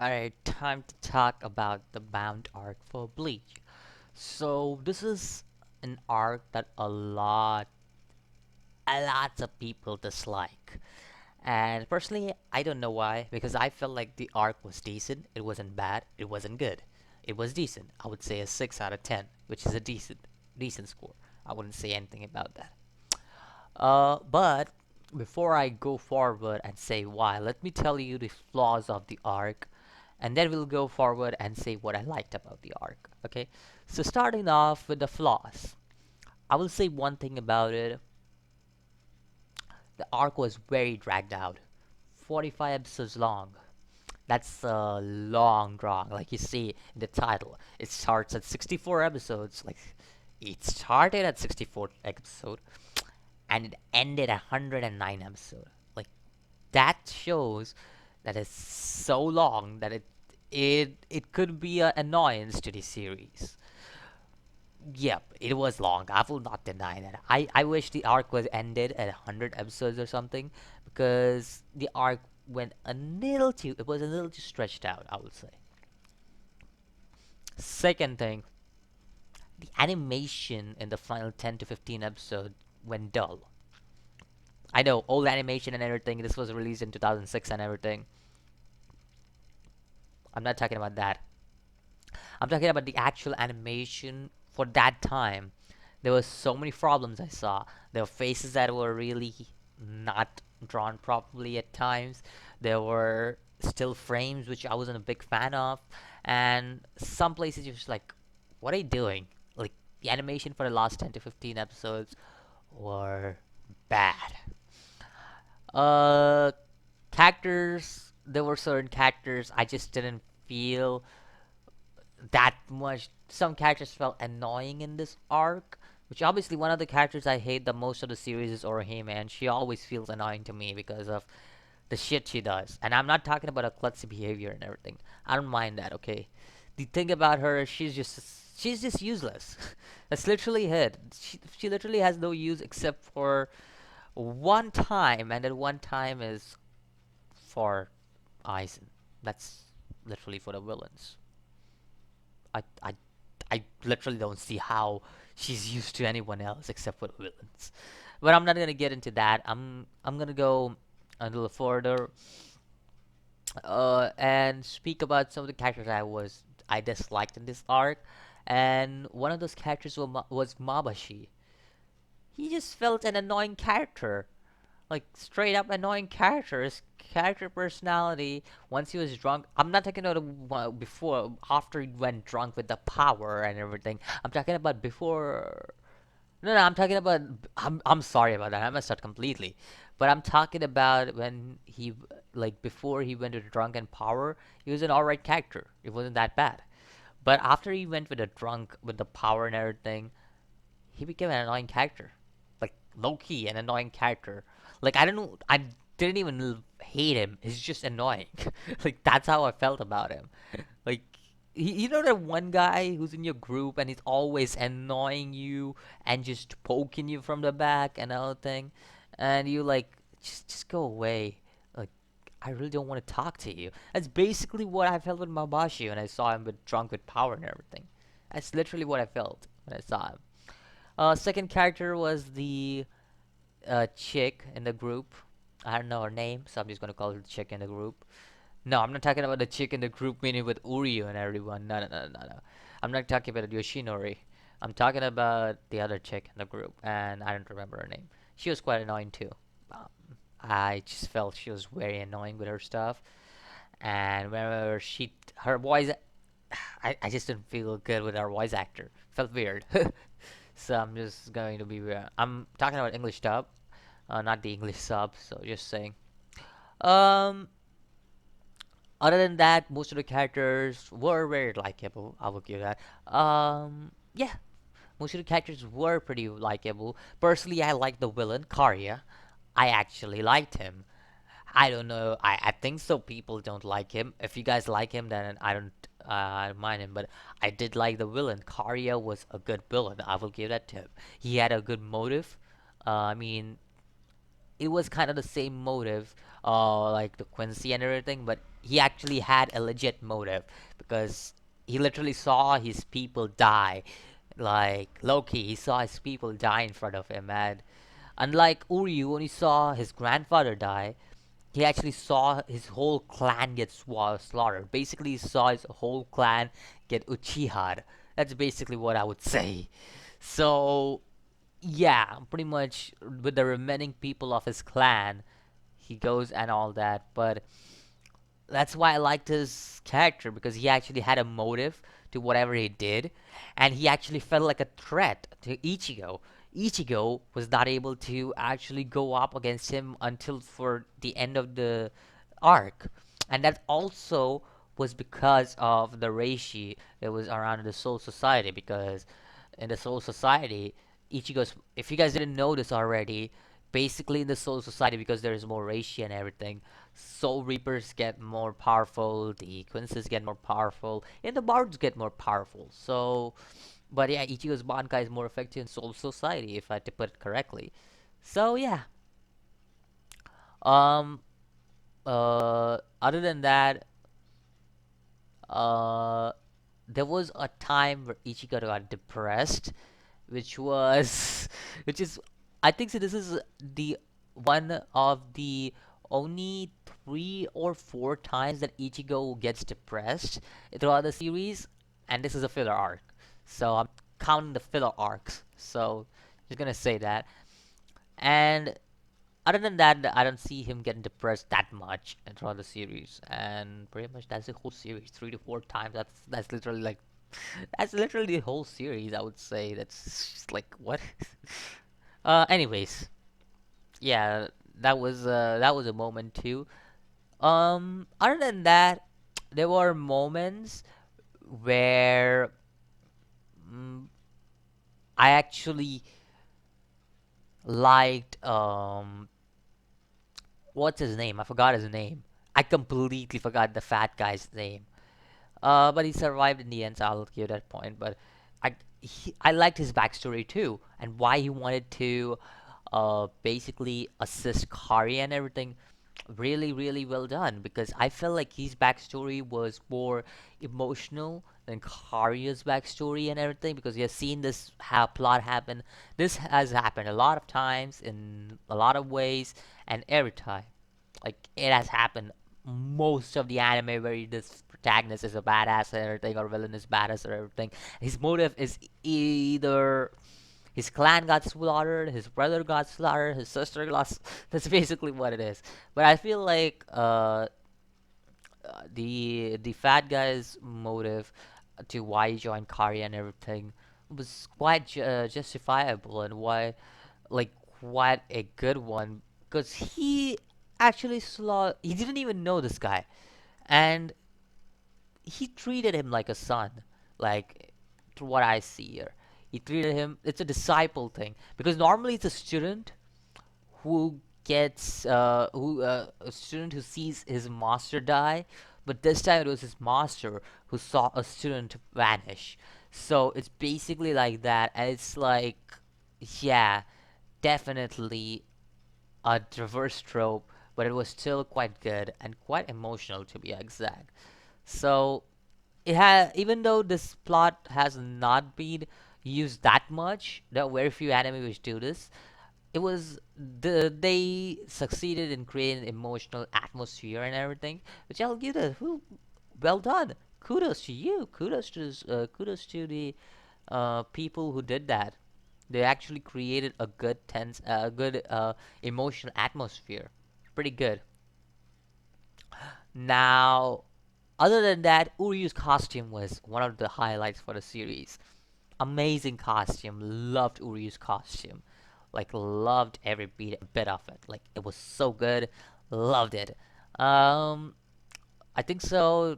Alright, time to talk about the Bount arc for Bleach. So this is an arc that a lot of people dislike. And personally, I don't know why, because I felt like the arc was decent. It wasn't bad. It wasn't good. It was decent. I would say a 6 out of 10, which is a decent score. I wouldn't say anything about that. But before I go forward and say why, let me tell you the flaws of the arc, and then we'll go forward and say what I liked about the arc. Okay, so starting off with the flaws, I will say one thing about it: the arc was very dragged out, 45 episodes long. That's a long draw, like you see in the title. It starts at 64 episodes. Like it started at 64 episode and it ended at 109 episode. Like that shows that it's so long that it could be an annoyance to the series. Yep, it was long. I will not deny that. I wish the arc was ended at 100 episodes or something because the arc went a little too it was a little too stretched out, I would say. Second thing, the animation in the final 10 to 15 episode went dull. I know old animation and everything. This was released in 2006 and everything. I'm not talking about that. I'm talking about the actual animation for that time. There were so many problems I saw. There were faces that were really not drawn properly at times. There were still frames which I wasn't a big fan of, and some places you're just like, "What are you doing?" Like the animation for the last 10 to 15 episodes were bad. Uh, Characters. There were certain characters I just didn't feel that much. Some characters felt annoying in this arc, which obviously one of the characters I hate the most of the series is Orihime, and she always feels annoying to me because of the shit she does. And I'm not talking about her klutzy behavior and everything. I don't mind that, okay? The thing about her is she's just useless. That's literally it. She literally has no use except for one time, and that one time is for Aizen. That's literally for the villains. I I I literally don't see how she's used to anyone else except for the villains. But I'm not gonna get into that. I'm gonna go a little further and speak about some of the characters I disliked in this arc. And one of those characters was Mabashi. He just felt an annoying character, like straight up annoying character. His character personality once he was drunk. I'm not talking about before, after he went drunk with the power and everything. I'm talking about before. No, no, I'm talking about. I'm sorry about that. I messed up completely. But I'm talking about when he, like, before he went to the drunk and power, he was an alright character. It wasn't that bad. But after he went with the drunk, with the power and everything, he became an annoying character. Like, low key, an annoying character. Like, I don't know. I didn't even hate him. He's just annoying. Like, that's how I felt about him. Like, you know that one guy who's in your group and he's always annoying you and just poking you from the back and everything, and you like just go away. Like I really don't want to talk to you. That's basically what I felt with Mabashi when I saw him with drunk with power and everything. That's literally what I felt when I saw him. Second character was the chick in the group. I don't know her name, so I'm just gonna call her the chick in the group. No, I'm not talking about the chick in the group meeting with Uryu and everyone. No, no, no, no, no. I'm not talking about Yoshinori. I'm talking about the other chick in the group, and I don't remember her name. She was quite annoying too. Um, I just felt she was very annoying with her stuff, and whenever her voice, I just didn't feel good with her voice actor. Felt weird. So I'm just going to be weird. I'm talking about English dub, not the English sub. So just saying. Um, Other than that, most of the characters were very likable. I will give that. Yeah, most of the characters were pretty likable. Personally, I like the villain, Karya. I actually liked him. I don't know. I think so. People don't like him. If you guys like him, then I don't mind him. But I did like the villain. Karya was a good villain. I will give that to him. He had a good motive. I mean, it was kind of the same motive, like the Quincy and everything, but he actually had a legit motive because he literally saw his people die. Like Loki, he saw his people die in front of him, and unlike Uryu, when he saw his grandfather die, he actually saw his whole clan get slaughtered. Basically, he saw his whole clan get Uchiha'd. That's basically what I would say. So, yeah, pretty much with the remaining people of his clan, he goes and all that. But that's why I liked his character because he actually had a motive to whatever he did, and he actually felt like a threat to Ichigo. Ichigo was not able to actually go up against him until for the end of the arc, and that also was because of the reishi that was around the Soul Society. Because in the Soul Society, Ichigo's, if you guys didn't know this already, basically in the Soul Society, because there's more reishi and everything, Soul Reapers get more powerful, the Quinces get more powerful, and the Bards get more powerful. So, but yeah, Ichigo's Bankai is more effective in Soul Society, if I had to put it correctly. So yeah. Um. Other than that, uh, there was a time where Ichigo got depressed, which was, which is, I think so. This is the one of the only 3 or 4 times that Ichigo gets depressed throughout the series, and this is a filler arc. So I'm counting the filler arcs. So just gonna say that. And other than that, I don't see him getting depressed that much throughout the series. And pretty much that's the whole series, 3 to 4 times. That's literally like that's literally the whole series. I would say that's just like what. Anyways, yeah, that was a moment too. Other than that, there were moments where mm, I actually liked what's his name? I forgot his name. I completely forgot the fat guy's name. But he survived in the end, so I'll give that point. But I liked his backstory too, and why he wanted to basically assist Kari and everything. Really, really well done because I felt like his backstory was more emotional than Karia's backstory and everything because you have seen this plot happen. This has happened a lot of times in a lot of ways, and every time, like it has happened most of the anime where this protagonist is a badass and everything, or villain is badass or everything. His motive is either his clan got slaughtered, his brother got slaughtered, his sister got. That's basically what it is. But I feel like the fat guy's motive to why he joined Kari and everything was quite justifiable and why like quite a good one because he actually he didn't even know this guy and he treated him like a son, like to what I see here. He treated him. It's a disciple thing because normally it's a student who gets a student who sees his master die, but this time it was his master who saw a student vanish. So it's basically like that, and it's like, yeah, definitely a reverse trope, but it was still quite good and quite emotional to be exact. So it had, even though this plot has not been used that much, there are very few anime which do this. It was they succeeded in creating emotional atmosphere and everything, which I'll give it. Well done. Kudos to you. Kudos to the people who did that. They actually created a good tense, good emotional atmosphere. Pretty good. Now, other than that, Uryu's costume was one of the highlights for the series. Amazing costume. Loved Uryu's costume. Like loved every bit of it. Like it was so good. Loved it. Um, I think so.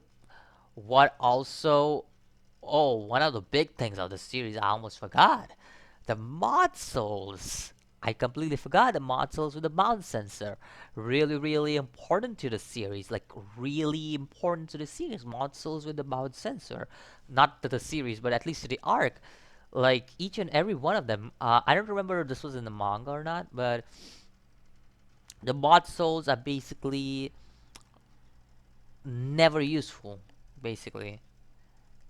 What also? Oh, one of the big things of the series I almost forgot. The mod souls. I completely forgot the mod souls with the mount sensor. Really, really important to the series. Like really important to the series. Mod souls with the mount sensor. Not to the series, but at least to the arc. Like each and every one of them. I don't remember if this was in the manga or not, but. The mod souls are basically, never useful, basically,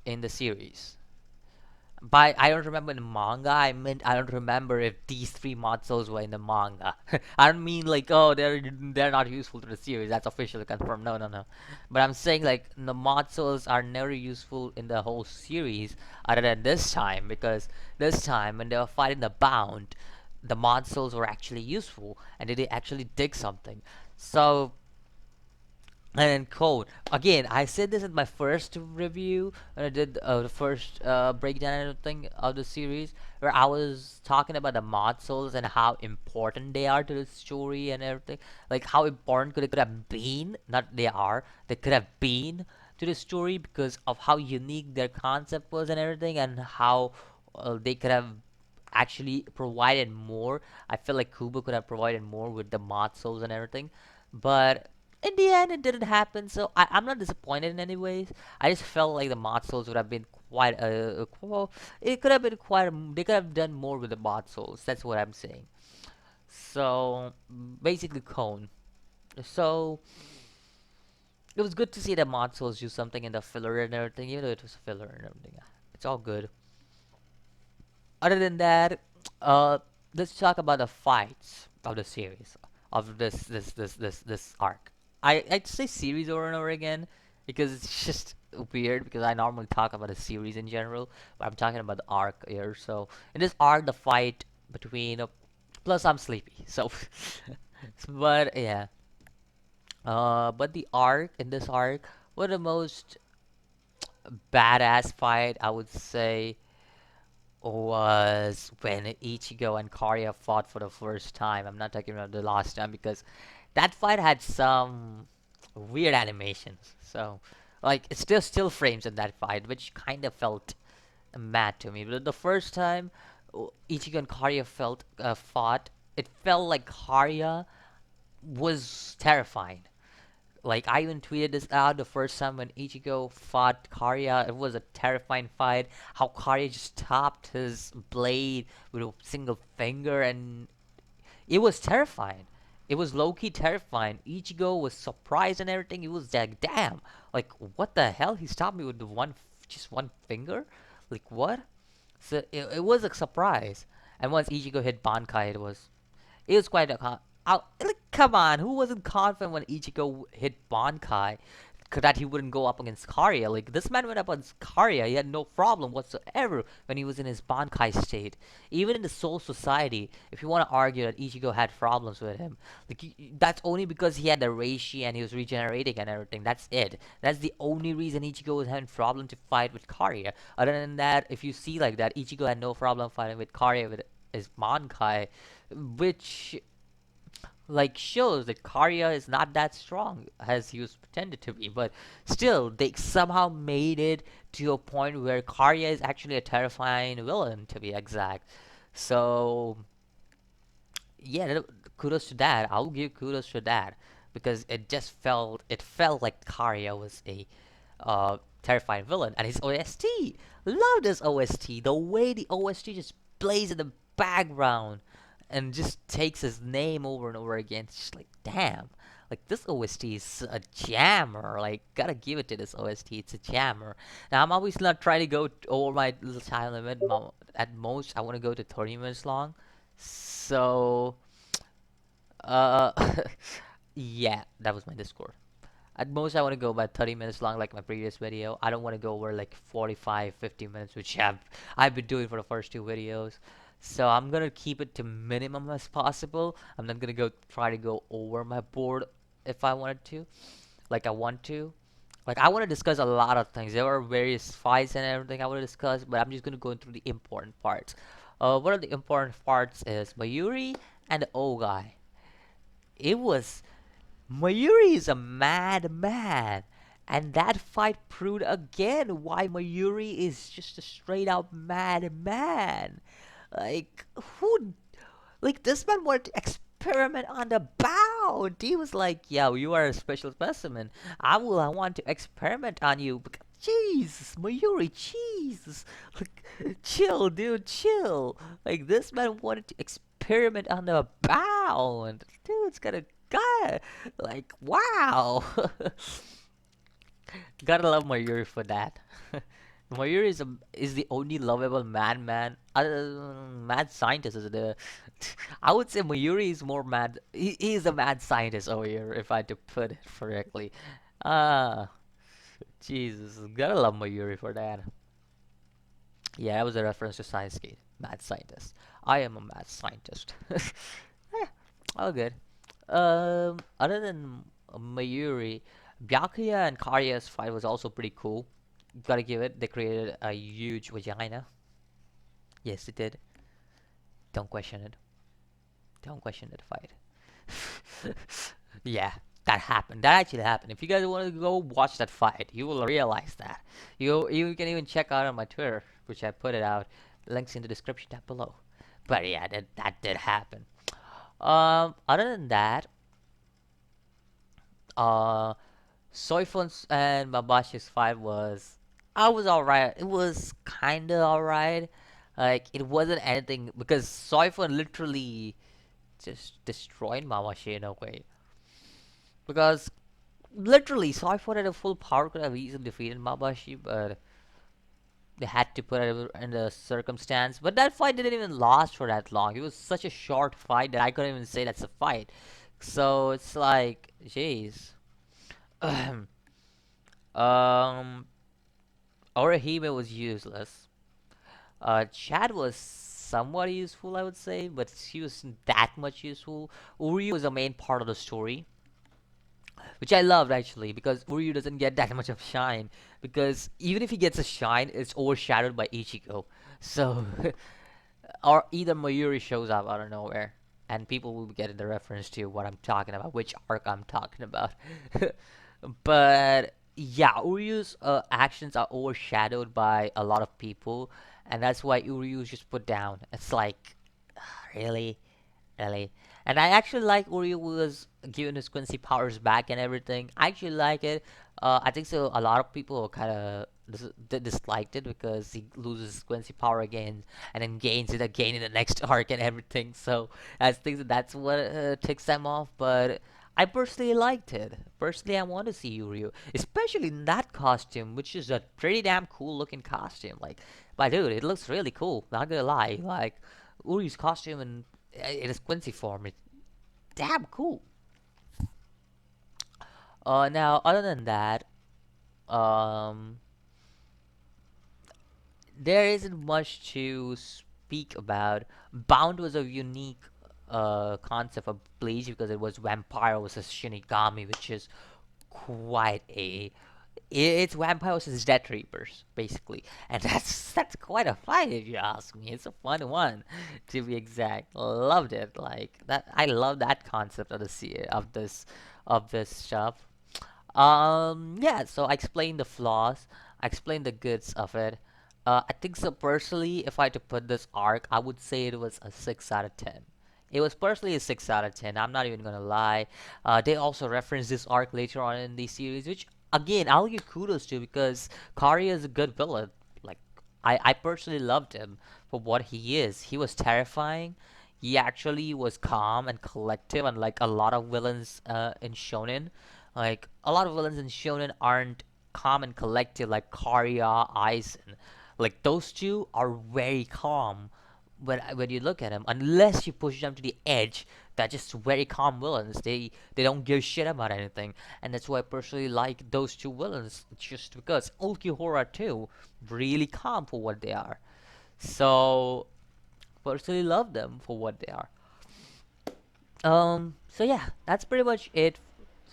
in the series. By I don't remember in the manga. I meant I don't remember if these three mod souls were in the manga. I don't mean like, oh, they're not useful to the series. That's officially confirmed. No, no, no. But I'm saying like the mod souls are never useful in the whole series, other than this time, because this time when they were fighting the Bound, the mod souls were actually useful and they actually did something. So, and then code. Again, I said this in my first review when I did the first breakdown and everything of the series, where I was talking about the mod souls and how important they are to the story and everything. Like how important could have been, not they are, they could have been to the story because of how unique their concept was and everything, and how they could have actually provided more. I feel like Kubo could have provided more with the mod souls and everything, but in the end, it didn't happen. So I'm not disappointed in any ways. I just felt like the mod souls would have been quite well, it could have been quite. They could have done more with the mod souls. That's what I'm saying. So basically, Cone. So it was good to see the mod souls do something in the filler and everything, even though it was filler and everything. It's all good. Other than that, uh, let's talk about the fights of the series of this arc. I'd say series over and over again because it's just weird because I normally talk about a series in general, but I'm talking about the arc here. So in this arc, the fight between plus I'm sleepy, so but yeah, but the arc in this arc, what the most badass fight I would say was when Ichigo and Karya fought for the first time. I'm not talking about the last time because that fight had some weird animations. So, like, it's still frames in that fight, which kind of felt mad to me. But the first time Ichigo and Karya fought, it felt like Karya was terrifying. Like I even tweeted this out the first time when Ichigo fought Karya. It was a terrifying fight. How Karya just stopped his blade with a single finger, and it was terrifying. It was low key terrifying. Ichigo was surprised and everything. He was like, "Damn! Like what the hell? He stopped me with the just one finger? Like what?" So it was a surprise. And once Ichigo hit Bankai, it was quite a like, come on, who wasn't confident when Ichigo hit Bankai that he wouldn't go up against Karya? Like this man went up against Karya, he had no problem whatsoever when he was in his Bankai state. Even in the Soul Society, if you want to argue that Ichigo had problems with him, like that's only because he had the Reishi and he was regenerating and everything. That's it. That's the only reason Ichigo was having problem to fight with Karya. Other than that, if you see like that, Ichigo had no problem fighting with Karya with his Bankai, which like shows that Karya is not that strong as he was pretended to be, but still they somehow made it to a point where Karya is actually a terrifying villain to be exact. So yeah, kudos to that. I'll give kudos to that because it felt like Karya was a terrifying villain, and his OST. Love this OST. The way the OST just plays in the background and just takes his name over and over again. It's just like, damn. Like, this OST is a jammer. Like, gotta give it to this OST. It's a jammer. Now, I'm always not trying to go over my little time limit. At most, I want to go to 30 minutes long. So, uh, yeah, that was my Discord. At most, I want to go about 30 minutes long, like my previous video. I don't want to go over like 45, 50 minutes, which I've been doing for the first two videos. So I'm gonna keep it to minimum as possible. I'm not gonna go try to go over my board if I wanted to, like I want to. Like I want to discuss a lot of things. There are various fights and everything I want to discuss, but I'm just gonna go through the important parts. One of the important parts is Mayuri and the O guy. It was Mayuri is a mad man. And that fight proved again why Mayuri is just a straight out mad man. Like, who. Like, this man wanted to experiment on the Bound. He was like, yo, you are a special specimen. I want to experiment on you. Jesus, Mayuri, Jesus. Like, chill, dude, chill. Like, this man wanted to experiment on the Bound. Dude's got a guy. Like, wow. Gotta love Mayuri for that. Mayuri is the only lovable mad scientist. Is the I would say Mayuri is more mad. He is a mad scientist over here, if I had to put it correctly. Ah, Jesus, gotta love Mayuri for that. Yeah, that was a reference to Science Gate. Mad scientist. I am a mad scientist. All good. Other than Mayuri, Byakuya and Karya's fight was also pretty cool. Gotta give it. They created a huge vagina. Yes, it did. Don't question it. Don't question that fight. Yeah, that happened. That actually happened. If you guys want to go watch that fight, you will realize that. You can even check out on my Twitter, which I put it out. Links in the description down below. But yeah, that did happen. Other than that, uh, Soifon's and Mabashi's fight I was alright. It was kinda alright. Like it wasn't anything because Soifon literally just destroyed Mabashi in a way. Because literally Soifon had a full power, could have easily defeated Mabashi, but they had to put it in the circumstance. But that fight didn't even last for that long. It was such a short fight that I couldn't even say that's a fight. So it's like, jeez. um, Orihime was useless. Chad was somewhat useful, I would say, but she wasn't that much useful. Uryu was the main part of the story, which I loved actually, because Uryu doesn't get that much of shine. Because even if he gets a shine, it's overshadowed by Ichigo. So, or either Mayuri shows up out of nowhere, and people will get the reference to what I'm talking about, which arc I'm talking about. But yeah, Uryu's actions are overshadowed by a lot of people, and that's why Uryu's just put down. It's like, really, really. And I actually like Uryu was given his Quincy powers back and everything. I actually like it. I think so. A lot of people kind of disliked it because he loses Quincy power again and then gains it again in the next arc and everything. So I think that's what ticks them off. But I personally liked it. Personally, I want to see Uryu, especially in that costume, which is a pretty damn cool looking costume. Like, but dude, it looks really cool. Not gonna lie. Like Uryu's costume and in his Quincy form, it's damn cool. Now other than that, um, there isn't much to speak about. Bound was a unique concept of Bleach because it was vampire versus Shinigami, which is quite a it's vampire versus death reapers basically, and that's quite a fight if you ask me. It's a fun one, to be exact. Loved it. Like that, I love that concept of this stuff. Yeah, so I explained the flaws, I explained the goods of it. I think so personally, if I had to put this arc, I would say it was a 6 out of 10. It was personally a 6 out of 10. I'm not even gonna lie. They also reference this arc later on in the series, which again, I'll give kudos to because Kari is a good villain. Like, I personally loved him for what he is. He was terrifying. He actually was calm and collective, unlike a lot of villains in Shonen. Like a lot of villains in Shonen aren't calm and collective like Karya, Aizen. Like those two are very calm when you look at them, unless you push them to the edge. They're just very calm villains. They don't give a shit about anything, and that's why I personally like those two villains. Just because Ulquihora too, really calm for what they are. So personally love them for what they are. So yeah, that's pretty much it.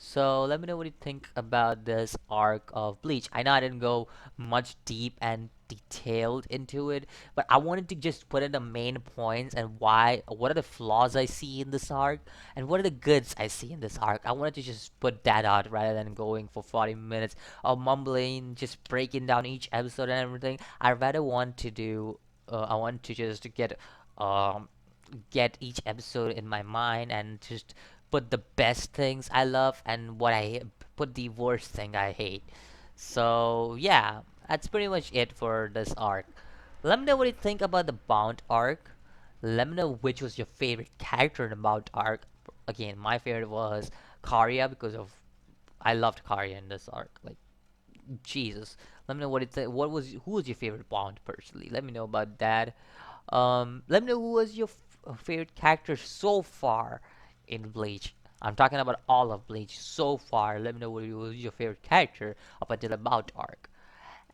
So let me know what you think about this arc of Bleach. I know I didn't go much deep and detailed into it, but I wanted to just put in the main points and what are the flaws I see in this arc, and what are the goods I see in this arc. I wanted to just put that out rather than going for 40 minutes of mumbling, just breaking down each episode and everything. I rather want to do, I want to just um, get each episode in my mind and just put the best things I love and put the worst thing I hate. So yeah, that's pretty much it for this arc. Let me know what you think about the Bount arc. Let me know which was your favorite character in the Bount arc. Again, my favorite was Karya because of I loved Karya in this arc. Like Jesus. Let me know what was who was your favorite Bond personally. Let me know about that. Let me know who was your favorite character so far in Bleach. I'm talking about all of Bleach so far. Let me know what was your favorite character up until the Bount arc.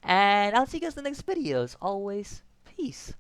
And I'll see you guys in the next video. As always, peace.